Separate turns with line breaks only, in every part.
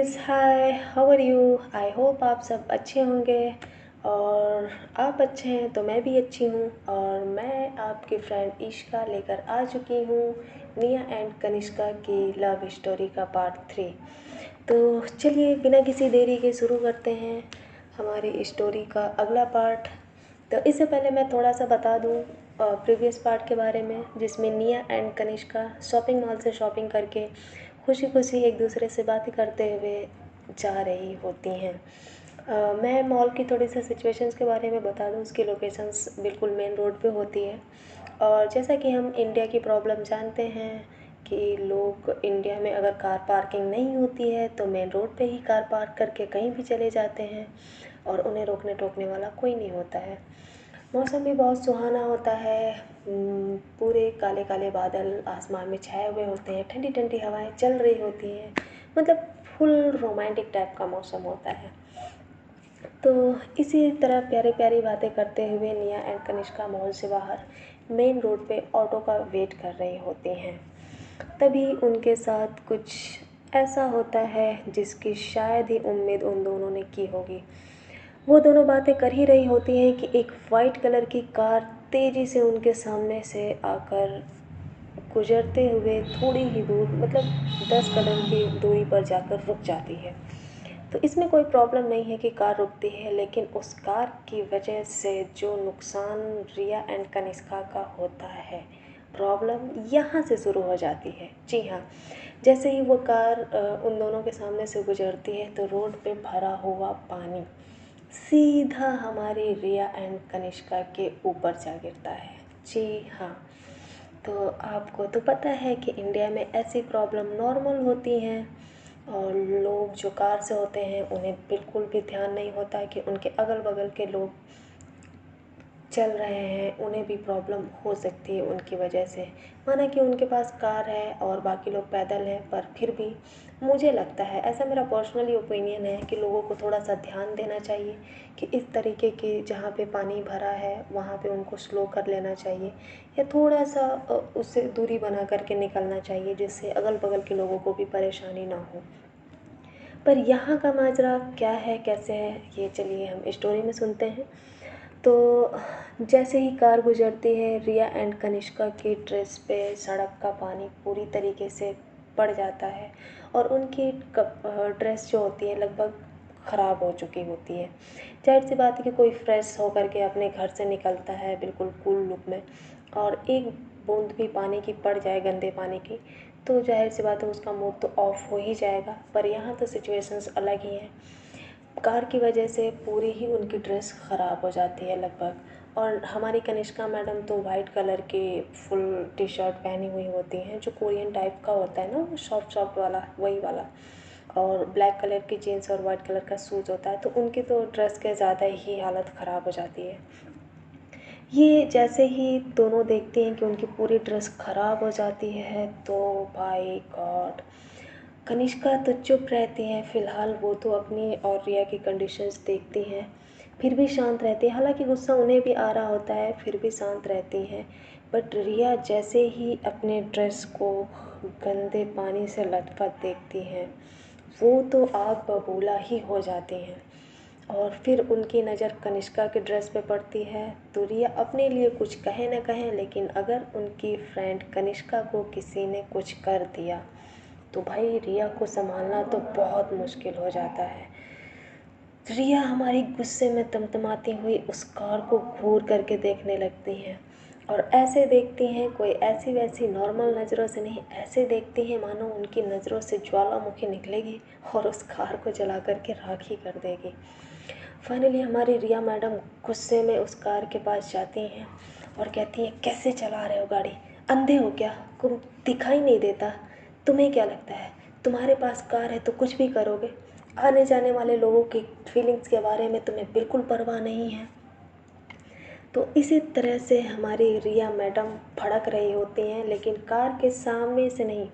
Guys, hi, how are you? I hope आप सब अच्छे होंगे और आप अच्छे हैं तो मैं भी अच्छी हूँ। और मैं आपकी फ्रेंड इश्का लेकर आ चुकी हूँ निया एंड कनिष्का की लव स्टोरी का पार्ट 3। तो चलिए बिना किसी देरी के शुरू करते हैं हमारी स्टोरी का अगला पार्ट। तो इससे पहले मैं थोड़ा सा बता दूँ प्रीवियस पार्ट के बारे में, जिसमें निया एंड कनिष्का शॉपिंग मॉल से शॉपिंग करके खुशी खुशी एक दूसरे से बातें करते हुए जा रही होती हैं। मैं मॉल की थोड़ी सी सिचुएशंस के बारे में बता दूँ। उसकी लोकेशंस बिल्कुल मेन रोड पे होती है। और जैसा कि हम इंडिया की प्रॉब्लम जानते हैं कि लोग इंडिया में अगर कार पार्किंग नहीं होती है तो मेन रोड पे ही कार पार्क करके कहीं भी चले जाते हैं और उन्हें रोकने टोकने वाला कोई नहीं होता है। मौसम भी बहुत सुहाना होता है। पूरे काले काले बादल आसमान में छाए हुए होते हैं, ठंडी ठंडी हवाएं चल रही होती हैं। मतलब फुल रोमांटिक टाइप का मौसम होता है। तो इसी तरह प्यारी प्यारी बातें करते हुए निया एंड कनिष्का मॉल से बाहर मेन रोड पे ऑटो का वेट कर रही होती हैं। तभी उनके साथ कुछ ऐसा होता है जिसकी शायद ही उम्मीद उन दोनों ने की होगी। वो दोनों बातें कर ही रही होती हैं कि एक वाइट कलर की कार तेज़ी से उनके सामने से आकर गुजरते हुए थोड़ी ही दूर, मतलब 10 कदम की दूरी पर जाकर रुक जाती है। तो इसमें कोई प्रॉब्लम नहीं है कि कार रुकती है, लेकिन उस कार की वजह से जो नुकसान रिया एंड कनिष्का का होता है, प्रॉब्लम यहाँ से शुरू हो जाती है। जी हाँ, जैसे ही वो कार उन दोनों के सामने से गुजरती है तो रोड पे भरा हुआ पानी सीधा हमारी रिया एंड कनिष्का के ऊपर जा गिरता है। जी हाँ, तो आपको तो पता है कि इंडिया में ऐसी प्रॉब्लम नॉर्मल होती हैं और लोग जो कार से होते हैं उन्हें बिल्कुल भी ध्यान नहीं होता कि उनके अगल बगल के लोग चल रहे हैं, उन्हें भी प्रॉब्लम हो सकती है उनकी वजह से। माना कि उनके पास कार है और बाकी लोग पैदल हैं, पर फिर भी मुझे लगता है, ऐसा मेरा पर्सनली ओपिनियन है, कि लोगों को थोड़ा सा ध्यान देना चाहिए कि इस तरीके की जहाँ पे पानी भरा है वहाँ पे उनको स्लो कर लेना चाहिए या थोड़ा सा उससे दूरी बना करके निकलना चाहिए, जिससे अगल बगल के लोगों को भी परेशानी ना हो। पर यहाँ का माजरा क्या है, कैसे है, ये चलिए हम स्टोरी में सुनते हैं। तो जैसे ही कार गुजरती है, रिया एंड कनिष्का की ड्रेस पे सड़क का पानी पूरी तरीके से पड़ जाता है और उनकी ड्रेस जो होती है लगभग ख़राब हो चुकी होती है। जाहिर सी बात है कि कोई फ्रेश होकर के अपने घर से निकलता है बिल्कुल कूल लुक में, और एक बूंद भी पानी की पड़ जाए, गंदे पानी की, तो जाहिर सी बात है उसका मूड तो ऑफ हो ही जाएगा। पर यहाँ तो सिचुएशंस अलग ही हैं। कार की वजह से पूरी ही उनकी ड्रेस ख़राब हो जाती है लगभग। और हमारी कनिष्का मैडम तो वाइट कलर की फुल टी शर्ट पहनी हुई होती हैं, जो कोरियन टाइप का होता है ना, वो सॉफ्ट सॉफ्ट वाला, वही वाला, और ब्लैक कलर की जीन्स और वाइट कलर का शूज़ होता है। तो उनकी तो ड्रेस के ज़्यादा ही हालत ख़राब हो जाती है। ये जैसे ही दोनों देखते हैं कि उनकी पूरी ड्रेस ख़राब हो जाती है तो भाई गॉड, कनिष्का तो चुप रहती हैं। फ़िलहाल वो तो अपनी और रिया की कंडीशंस देखती हैं, फिर भी शांत रहती है। हालांकि गुस्सा उन्हें भी आ रहा होता है, फिर भी शांत रहती हैं। बट रिया जैसे ही अपने ड्रेस को गंदे पानी से लथपथ देखती हैं, वो तो आग बबूला ही हो जाती हैं। और फिर उनकी नज़र कनिष्का के ड्रेस पे पड़ती है तो रिया अपने लिए कुछ कहे न कहें, लेकिन अगर उनकी फ्रेंड कनिष्का को किसी ने कुछ कर दिया तो भाई रिया को संभालना तो बहुत मुश्किल हो जाता है। रिया हमारी गुस्से में तमतमाती हुई उस कार को घूर करके देखने लगती हैं, और ऐसे देखती हैं कोई ऐसी वैसी नॉर्मल नज़रों से नहीं, ऐसे देखती हैं मानो उनकी नज़रों से ज्वालामुखी निकलेगी और उस कार को जला करके राख ही कर देगी। फाइनली हमारी रिया मैडम गुस्से में उस कार के पास जाती हैं और कहती हैं, कैसे चला रहे हो गाड़ी, अंधे हो क्या, तुम दिखाई नहीं देता? तुम्हें क्या लगता है तुम्हारे पास कार है तो कुछ भी करोगे? आने जाने वाले लोगों की फीलिंग्स के बारे में तुम्हें बिल्कुल परवाह नहीं है। तो इसी तरह से हमारी रिया मैडम भड़क रही होती हैं, लेकिन कार के सामने से नहीं,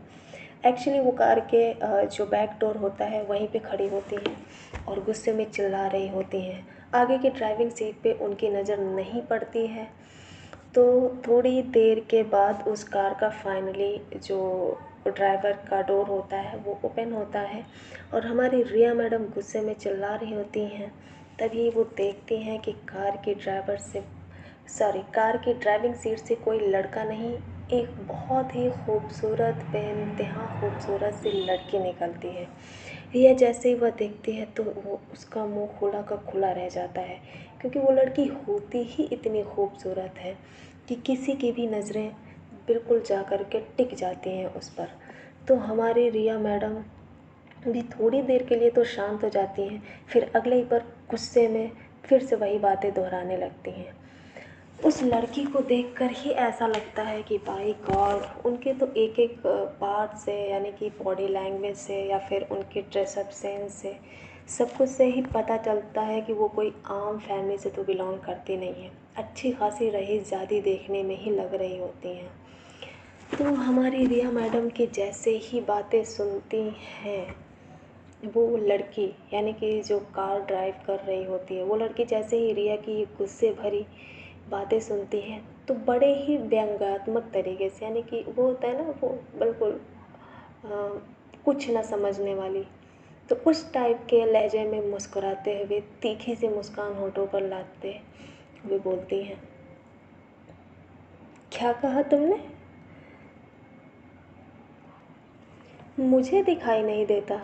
एक्चुअली वो कार के जो बैक डोर होता है वहीं पे खड़ी होती हैं और गुस्से में चिल्ला रही होती हैं। आगे की ड्राइविंग सीट पे उनकी नज़र नहीं पड़ती है। तो थोड़ी देर के बाद उस कार का फाइनली जो ड्राइवर का डोर होता है वो ओपन होता है और हमारी रिया मैडम गुस्से में चिल्ला रही होती हैं। तभी वो देखती हैं कि कार की ड्राइविंग सीट से कोई लड़का नहीं, एक बहुत ही खूबसूरत, बेइंतहा खूबसूरत सी लड़की निकलती है। रिया जैसे ही वह देखती है तो वो उसका मुंह खुला का खुला रह जाता है, क्योंकि वो लड़की होती ही इतनी खूबसूरत है कि किसी की भी नज़रें बिल्कुल जा कर के टिक जाती हैं उस पर। तो हमारी रिया मैडम भी थोड़ी देर के लिए तो शांत हो जाती हैं, फिर अगले ही पर गुस्से में फिर से वही बातें दोहराने लगती हैं। उस लड़की को देखकर ही ऐसा लगता है कि बाई गॉड, उनके तो एक एक पार्ट से, यानी कि बॉडी लैंग्वेज से या फिर उनके ड्रेसअप सेंस से, सब कुछ से ही पता चलता है कि वो कोई आम फैमिली से तो बिलोंग करती नहीं है। अच्छी खासी रईसजादी देखने में ही लग रही होती हैं। तो हमारी रिया मैडम की जैसे ही बातें सुनती हैं वो लड़की, यानी कि जो कार ड्राइव कर रही होती है वो लड़की, जैसे ही रिया की गुस्से भरी बातें सुनती है तो बड़े ही व्यंग्यात्मक तरीके से, यानी कि वो होता है ना, वो बिल्कुल कुछ ना समझने वाली, तो उस टाइप के लहजे में मुस्कुराते हुए तीखी सी मुस्कान होठों पर लाते हुए बोलती हैं, क्या कहा तुमने? मुझे दिखाई नहीं देता?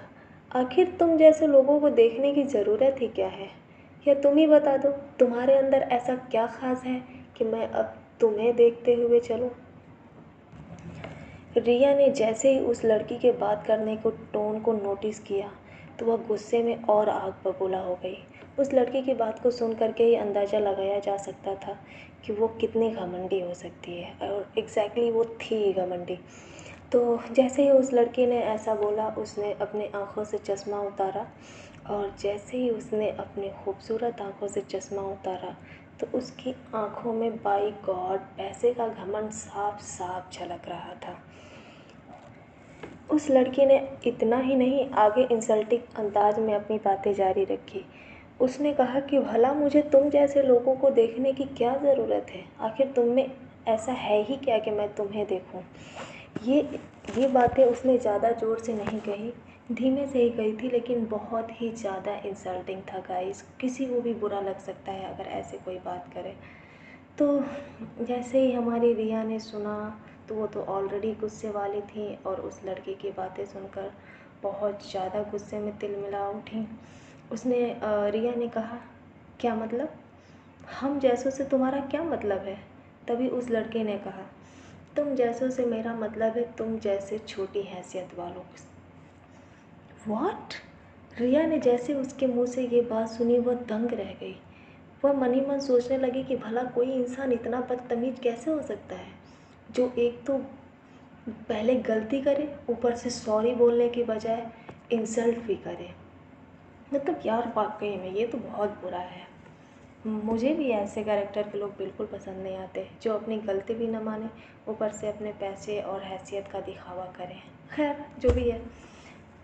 आखिर तुम जैसे लोगों को देखने की ज़रूरत ही क्या है? या तुम ही बता दो, तुम्हारे अंदर ऐसा क्या ख़ास है कि मैं अब तुम्हें देखते हुए चलूं? रिया ने जैसे ही उस लड़की के बात करने को टोन को नोटिस किया तो वह गुस्से में और आग बबूला हो गई। उस लड़की की बात को सुन करके ही अंदाज़ा लगाया जा सकता था कि वो कितनी घमंडी हो सकती है, और एग्जैक्टली वो थी घमंडी। तो जैसे ही उस लड़की ने ऐसा बोला, उसने अपने आँखों से चश्मा उतारा, और जैसे ही उसने अपनी खूबसूरत आँखों से चश्मा उतारा तो उसकी आँखों में बाई गॉड पैसे का घमंड साफ साफ झलक रहा था। उस लड़की ने इतना ही नहीं, आगे इंसल्टिंग अंदाज में अपनी बातें जारी रखी। उसने कहा कि भला मुझे तुम जैसे लोगों को देखने की क्या ज़रूरत है? आखिर तुम में ऐसा है ही क्या कि मैं तुम्हें देखूं? ये ये बातें उसने ज़्यादा ज़ोर से नहीं कही, धीमे से ही कही थी, लेकिन बहुत ही ज़्यादा इंसल्टिंग था गाइस। किसी को भी बुरा लग सकता है अगर ऐसे कोई बात करे। तो जैसे ही हमारी रिया ने सुना तो वो तो ऑलरेडी गुस्से वाली थी, और उस लड़की की बातें सुनकर बहुत ज़्यादा गुस्से में तिलमिला उठी। उसने रिया ने कहा, क्या मतलब? हम जैसों से तुम्हारा क्या मतलब है? तभी उस लड़के ने कहा, तुम जैसों से मेरा मतलब है तुम जैसे छोटी हैसियत वालों। व्हाट? रिया ने जैसे उसके मुंह से ये बात सुनी वह दंग रह गई। वह मन ही मन सोचने लगी कि भला कोई इंसान इतना बदतमीज कैसे हो सकता है, जो एक तो पहले गलती करे, ऊपर से सॉरी बोलने की बजाय इंसल्ट भी करे। मतलब यार वाकई में ये तो बहुत बुरा है। मुझे भी ऐसे कैरेक्टर के लोग बिल्कुल पसंद नहीं आते, जो अपनी गलती भी न माने, ऊपर से अपने पैसे और हैसियत का दिखावा करें। खैर जो भी है,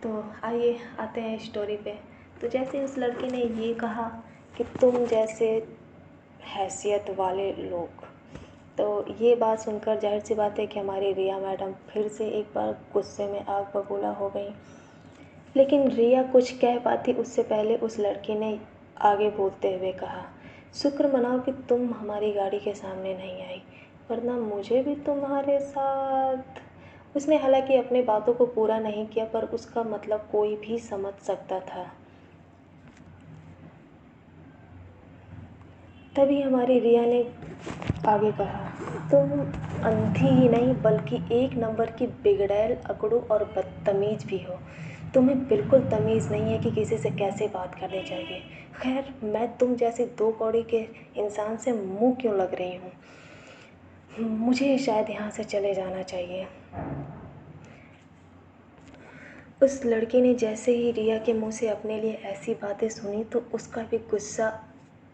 तो आइए आते हैं स्टोरी पे। तो जैसे उस लड़की ने ये कहा कि तुम जैसे हैसियत वाले लोग, तो ये बात सुनकर जाहिर सी बात है कि हमारी रिया मैडम फिर से एक बार गुस्से में आग बबूला हो गई। लेकिन रिया कुछ कह पाती उससे पहले उस लड़की ने आगे बोलते हुए कहा, शुक्र मनाओ कि तुम हमारी गाड़ी के सामने नहीं आई, वरना मुझे भी तुम्हारे साथ। उसने हालांकि अपने बातों को पूरा नहीं किया, पर उसका मतलब कोई भी समझ सकता था। तभी हमारी रिया ने आगे कहा, तुम अंधी ही नहीं बल्कि एक नंबर की बिगड़ैल, अकड़ू और बदतमीज भी हो। तुम्हें बिल्कुल तमीज़ नहीं है कि किसी से कैसे बात करनी चाहिए। खैर, मैं तुम जैसे दो कौड़ी के इंसान से मुंह क्यों लग रही हूँ? मुझे शायद यहाँ से चले जाना चाहिए। उस लड़की ने जैसे ही रिया के मुंह से अपने लिए ऐसी बातें सुनी तो उसका भी गुस्सा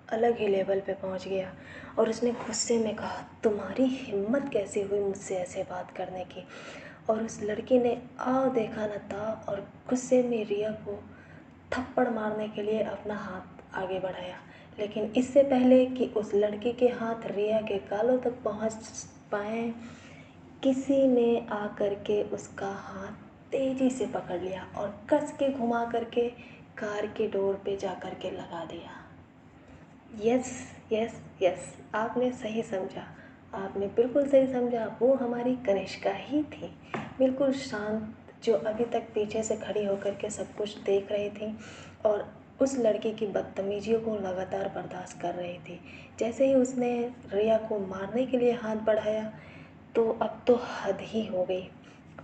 अलग ही लेवल पे पहुंच गया, और उसने गुस्से में कहा, तुम्हारी हिम्मत कैसे हुई मुझसे ऐसे बात करने की? और उस लड़की ने देखा न था, और गुस्से में रिया को थप्पड़ मारने के लिए अपना हाथ आगे बढ़ाया। लेकिन इससे पहले कि उस लड़की के हाथ रिया के गालों तक पहुंच पाए, किसी ने आकर के उसका हाथ तेज़ी से पकड़ लिया और कस के घुमा करके कार के डोर पे जा कर के लगा दिया। यस यस यस, आपने सही समझा, आपने बिल्कुल सही समझा। वो हमारी कनिष्का ही थी, बिल्कुल शांत, जो अभी तक पीछे से खड़ी होकर के सब कुछ देख रही थी और उस लड़की की बदतमीजियों को लगातार बर्दाश्त कर रही थी। जैसे ही उसने रिया को मारने के लिए हाथ बढ़ाया तो अब तो हद ही हो गई।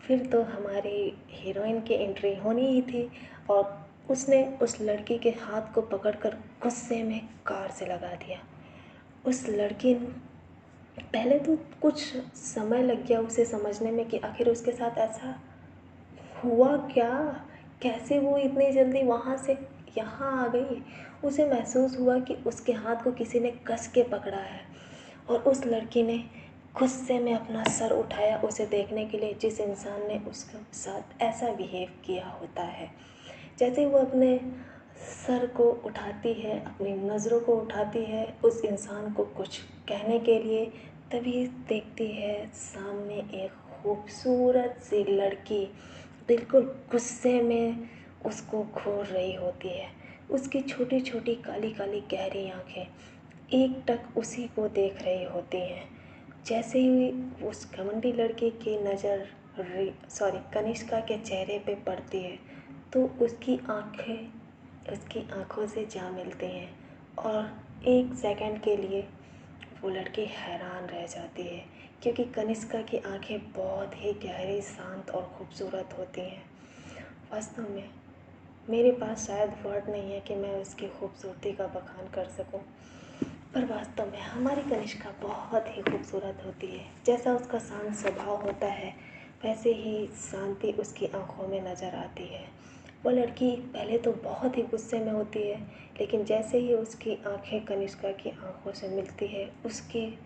फिर तो हमारी हीरोइन की एंट्री होनी ही थी और उसने उस लड़की के हाथ को पकड़कर गुस्से में कार से लगा दिया। उस लड़की, पहले तो कुछ समय लग गया उसे समझने में कि आखिर उसके साथ ऐसा हुआ क्या, कैसे वो इतनी जल्दी वहाँ से यहाँ आ गई। उसे महसूस हुआ कि उसके हाथ को किसी ने कस के पकड़ा है और उस लड़की ने गुस्से में अपना सर उठाया उसे देखने के लिए, जिस इंसान ने उसके साथ ऐसा बिहेव किया होता है। जैसे वो अपने सर को उठाती है, अपनी नज़रों को उठाती है उस इंसान को कुछ कहने के लिए, तभी देखती है सामने एक खूबसूरत सी लड़की बिल्कुल गुस्से में उसको घूर रही होती है। उसकी छोटी छोटी काली काली गहरी आँखें एकटक उसी को देख रही होती हैं। जैसे ही उस घमंडी लड़की की नज़र कनिष्का के चेहरे पे पड़ती है तो उसकी आंखों से जा मिलती हैं और एक सेकंड के लिए वो लड़की हैरान रह जाती है, क्योंकि कनिष्का की आंखें बहुत ही गहरी, शांत और खूबसूरत होती हैं। वास्तव में मेरे पास शायद वर्ड नहीं है कि मैं उसकी खूबसूरती का बखान कर सकूं, पर वास्तव में हमारी कनिष्का बहुत ही खूबसूरत होती है। जैसा उसका शांत स्वभाव होता है वैसे ही शांति उसकी आंखों में नज़र आती है। वो लड़की पहले तो बहुत ही गुस्से में होती है, लेकिन जैसे ही उसकी आंखें कनिष्का की आंखों से मिलती है उसकी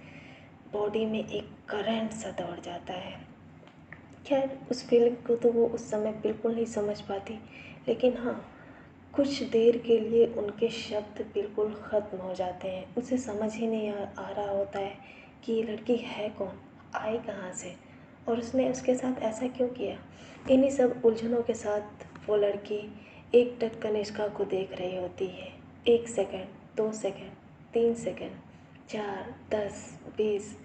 बॉडी में एक करंट सा दौड़ जाता है। खैर, उस फीलिंग को तो वो उस समय बिल्कुल नहीं समझ पाती, लेकिन हाँ, कुछ देर के लिए उनके शब्द बिल्कुल ख़त्म हो जाते हैं। उसे समझ ही नहीं आ रहा होता है कि ये लड़की है कौन, आई कहाँ से और उसने उसके साथ ऐसा क्यों किया। इन्हीं सब उलझनों के साथ वो लड़की एकटक कनिष्का को देख रही होती है। 1 सेकंड, 2 सेकंड, 3 सेकंड, 4, 10, 20,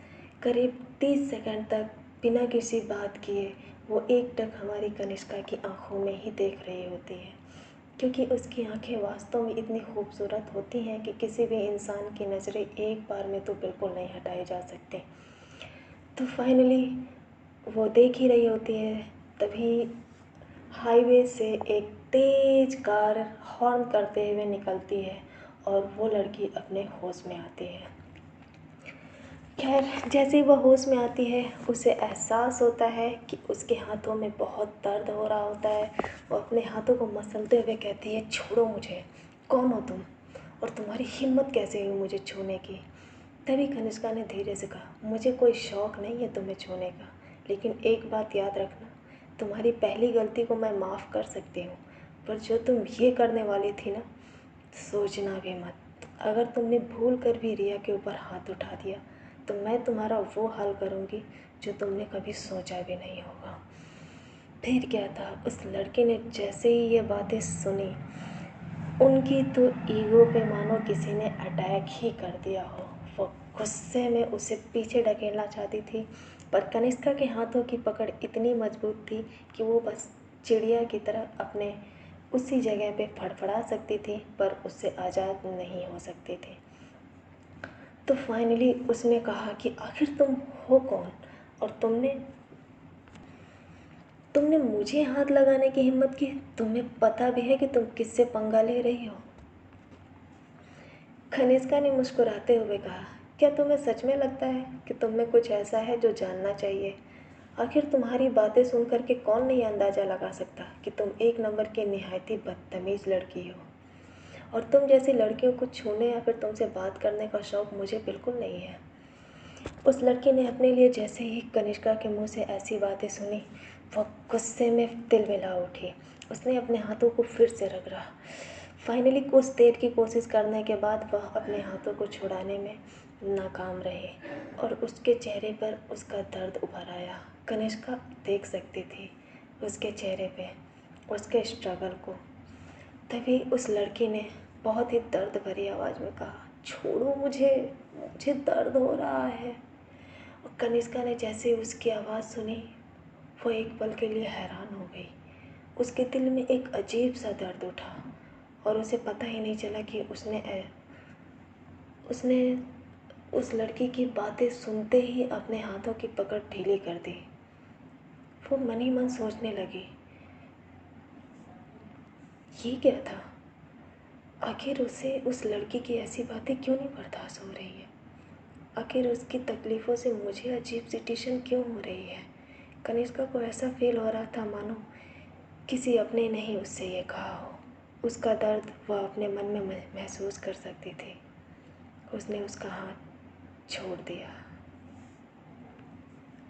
करीब 30 सेकंड तक बिना किसी बात किए वो एकटक हमारी कनिष्का की आंखों में ही देख रही होती है, क्योंकि उसकी आंखें वास्तव में इतनी खूबसूरत होती हैं कि किसी भी इंसान की नज़रें एक बार में तो बिल्कुल नहीं हटाई जा सकती। तो फाइनली वो देख ही रही होती है, तभी हाईवे से एक तेज़ कार हॉर्न करते हुए निकलती है और वो लड़की अपने होश में आती है। खैर, जैसे ही वह होश में आती है उसे एहसास होता है कि उसके हाथों में बहुत दर्द हो रहा होता है। वो अपने हाथों को मसलते हुए कहती है, छोड़ो मुझे, कौन हो तुम और तुम्हारी हिम्मत कैसे हुई मुझे छूने की। तभी कनिष्का ने धीरे से कहा, मुझे कोई शौक़ नहीं है तुम्हें छूने का, लेकिन एक बात याद रखना, तुम्हारी पहली गलती को मैं माफ़ कर सकती हूँ, पर जो तुम ये करने वाली थी ना, सोचना भी मत। अगर तुमने भूल कर भी रिया के ऊपर हाथ उठा दिया तो मैं तुम्हारा वो हाल करूँगी जो तुमने कभी सोचा भी नहीं होगा। फिर क्या था, उस लड़के ने जैसे ही ये बातें सुनी, उनकी तो ईगो पे मानो किसी ने अटैक ही कर दिया हो। वो गुस्से में उसे पीछे ढकेलना चाहती थी, पर कनिष्का के हाथों की पकड़ इतनी मजबूत थी कि वो बस चिड़िया की तरह अपने उसी जगह पे फड़फड़ा सकती थी, पर उससे आज़ाद नहीं हो सकती थी। तो फाइनली उसने कहा कि आखिर तुम हो कौन और तुमने मुझे हाथ लगाने की हिम्मत की। तुम्हें पता भी है कि तुम किससे पंगा ले रही हो। कनिष्का ने मुस्कुराते हुए कहा, क्या तुम्हें सच में लगता है कि तुम में कुछ ऐसा है जो जानना चाहिए। आखिर तुम्हारी बातें सुन कर के कौन नहीं अंदाज़ा लगा सकता कि तुम एक नंबर की निहायत ही बदतमीज़ लड़की हो, और तुम जैसी लड़कियों को छूने या फिर तुमसे बात करने का शौक़ मुझे बिल्कुल नहीं है। उस लड़की ने अपने लिए जैसे ही कनिष्का के मुंह से ऐसी बातें सुनी, वो गुस्से में तिलमिला उठी। उसने अपने हाथों को फिर से रगड़ा। फाइनली कुछ देर की कोशिश करने के बाद वह अपने हाथों को छुड़ाने में नाकाम रहे और उसके चेहरे पर उसका दर्द उभर आया। कनिष्का देख सकती थी उसके चेहरे पे उसके स्ट्रगल को। तभी उस लड़की ने बहुत ही दर्द भरी आवाज़ में कहा, छोड़ो मुझे, मुझे दर्द हो रहा है। और कनिष्का ने जैसे ही उसकी आवाज़ सुनी वो एक पल के लिए हैरान हो गई। उसके दिल में एक अजीब सा दर्द उठा और उसे पता ही नहीं चला कि उसने उस लड़की की बातें सुनते ही अपने हाथों की पकड़ ढीली कर दी। वो मन ही मन सोचने लगी, ये क्या था? आखिर उसे उस लड़की की ऐसी बातें क्यों नहीं बर्दाश्त हो रही है? आखिर उसकी तकलीफ़ों से मुझे अजीब सी टेंशन क्यों हो रही है? कनिष्का को ऐसा फील हो रहा था मानो किसी अपने ने ही उससे ये कहा हो। उसका दर्द वह अपने मन में महसूस कर सकती थी। उसने उसका हाथ छोड़ दिया।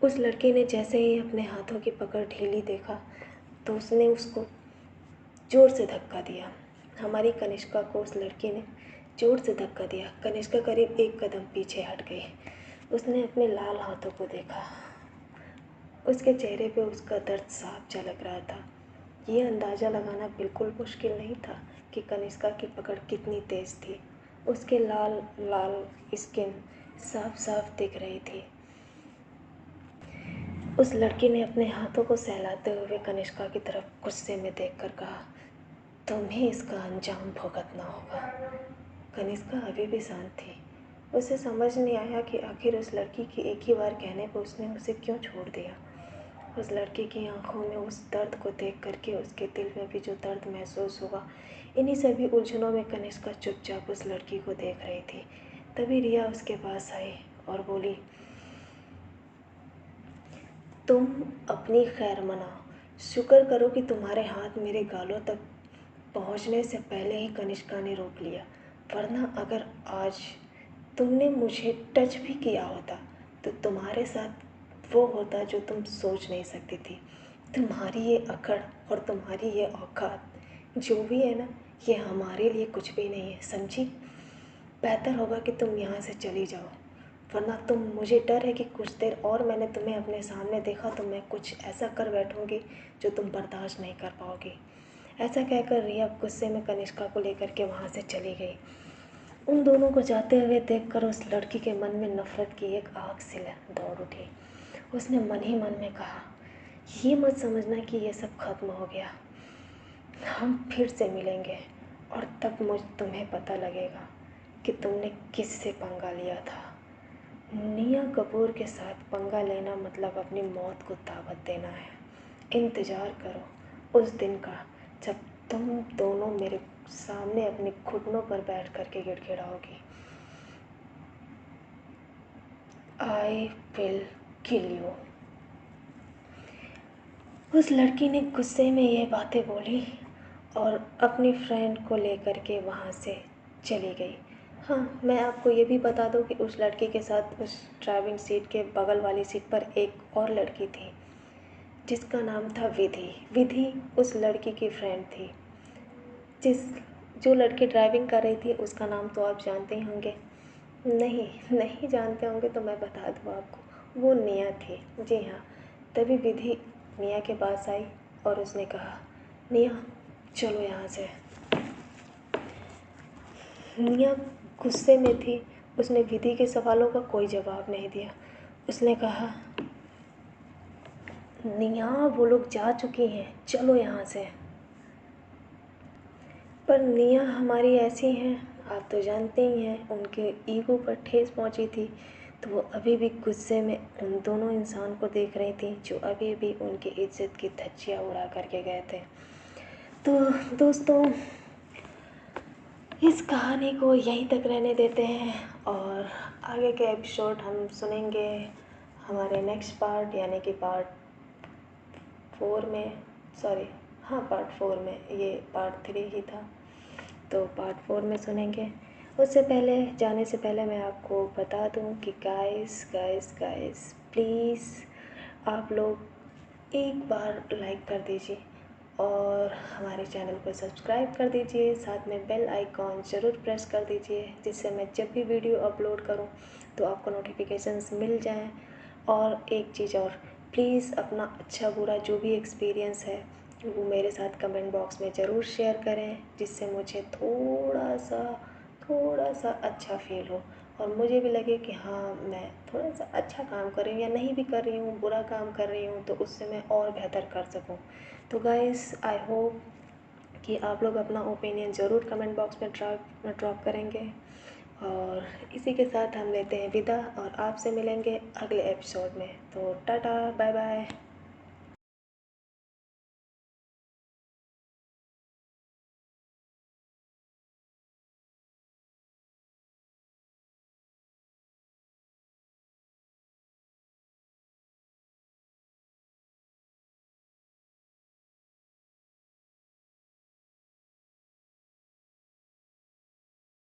उस लड़की ने जैसे ही अपने हाथों की पकड़ ढीली देखा तो उसने उसको ज़ोर से धक्का दिया। हमारी कनिष्का को उस लड़की ने ज़ोर से धक्का दिया। कनिष्का करीब एक कदम पीछे हट गई। उसने अपने लाल हाथों को देखा। उसके चेहरे पे उसका दर्द साफ झलक रहा था। ये अंदाज़ा लगाना बिल्कुल मुश्किल नहीं था कि कनिष्का की पकड़ कितनी तेज़ थी। उसके लाल लाल स्किन साफ साफ दिख रही थी। उस लड़की ने अपने हाथों को सहलाते हुए कनिष्का की तरफ गुस्से में देखकर कहा, तुम्हें इसका अंजाम भुगतना होगा। कनिष्का अभी भी शांत थी। उसे समझ नहीं आया कि आखिर उस लड़की की एक ही बार कहने पर उसने उसे क्यों छोड़ दिया। उस लड़की की आंखों में उस दर्द को देख करके उसके दिल में भी जो दर्द महसूस हुआ, इन्हीं सभी उलझनों में कनिष्का चुपचाप उस लड़की को देख रही थी। तभी रिया उसके पास आई और बोली, तुम अपनी खैर मनाओ। शुक्र करो कि तुम्हारे हाथ मेरे गालों तक पहुंचने से पहले ही कनिष्का ने रोक लिया, वरना अगर आज तुमने मुझे टच भी किया होता तो तुम्हारे साथ वो होता जो तुम सोच नहीं सकती थी। तुम्हारी ये अकड़ और तुम्हारी ये औकात जो भी है ना, ये हमारे लिए कुछ भी नहीं है, समझी? बेहतर होगा कि तुम यहाँ से चली जाओ, वरना मुझे डर है कि कुछ देर और मैंने तुम्हें अपने सामने देखा तो मैं कुछ ऐसा कर बैठूँगी जो तुम बर्दाश्त नहीं कर पाओगी। ऐसा कहकर रिया गुस्से में कनिष्का को लेकर के वहाँ से चली गई। उन दोनों को जाते हुए देखकर उस लड़की के मन में नफ़रत की एक आग सी दौड़ उठी। उसने मन ही मन में कहा, ये मत समझना कि ये सब खत्म हो गया, हम फिर से मिलेंगे और तब तुम्हें पता लगेगा कि तुमने किससे पंगा लिया था। निया कपूर के साथ पंगा लेना मतलब अपनी मौत को दावत देना है। इंतज़ार करो उस दिन का जब तुम दोनों मेरे सामने अपने घुटनों पर बैठ कर के गिड़गिड़ाओगी। I will kill you. उस लड़की ने गुस्से में ये बातें बोली और अपनी फ्रेंड को लेकर के वहाँ से चली गई। हाँ, मैं आपको ये भी बता दूँ कि उस लड़की के साथ उस ड्राइविंग सीट के बगल वाली सीट पर एक और लड़की थी जिसका नाम था विधि। विधि उस लड़की की फ्रेंड थी। जो लड़की ड्राइविंग कर रही थी उसका नाम तो आप जानते ही होंगे। नहीं नहीं जानते होंगे तो मैं बता दूँ आपको, वो निया थी। जी हाँ। तभी विधि निया के पास आई और उसने कहा, निया चलो यहाँ से। निया गुस्से में थी। उसने विधि के सवालों का कोई जवाब नहीं दिया। उसने कहा, निया वो लोग जा चुकी हैं, चलो यहाँ से। पर निया हमारी ऐसी हैं, आप तो जानते ही हैं, उनके ईगो पर ठेस पहुंची थी तो वो अभी भी गुस्से में उन दोनों इंसान को देख रही थी जो अभी भी उनकी इज्जत की धज्जियाँ उड़ा करके गए थे। तो दोस्तों, इस कहानी को यहीं तक रहने देते हैं और आगे के एपिसोड हम सुनेंगे हमारे नेक्स्ट पार्ट यानी कि पार्ट 4 में। सॉरी, हाँ पार्ट 4 में, ये पार्ट 3 ही था तो पार्ट 4 में सुनेंगे। उससे पहले जाने से पहले मैं आपको बता दूं कि गाइस गाइस गाइस प्लीज़ आप लोग एक बार लाइक कर दीजिए और हमारे चैनल को सब्सक्राइब कर दीजिए, साथ में बेल आइकॉन ज़रूर प्रेस कर दीजिए, जिससे मैं जब भी वीडियो अपलोड करूं तो आपको नोटिफिकेशंस मिल जाएं। और एक चीज़ और, प्लीज़ अपना अच्छा बुरा जो भी एक्सपीरियंस है वो मेरे साथ कमेंट बॉक्स में ज़रूर शेयर करें, जिससे मुझे थोड़ा सा अच्छा फील हो और मुझे भी लगे कि हाँ, मैं थोड़ा सा अच्छा काम कर रही हूँ, या नहीं भी कर रही हूँ, बुरा काम कर रही हूँ तो उससे मैं और बेहतर कर सकूँ। तो गाइस, आई होप कि आप लोग अपना ओपिनियन ज़रूर कमेंट बॉक्स में ड्रॉप करेंगे। और इसी के साथ हम लेते हैं विदा और आपसे मिलेंगे अगले एपिसोड में। तो टाटा, बाय बाय।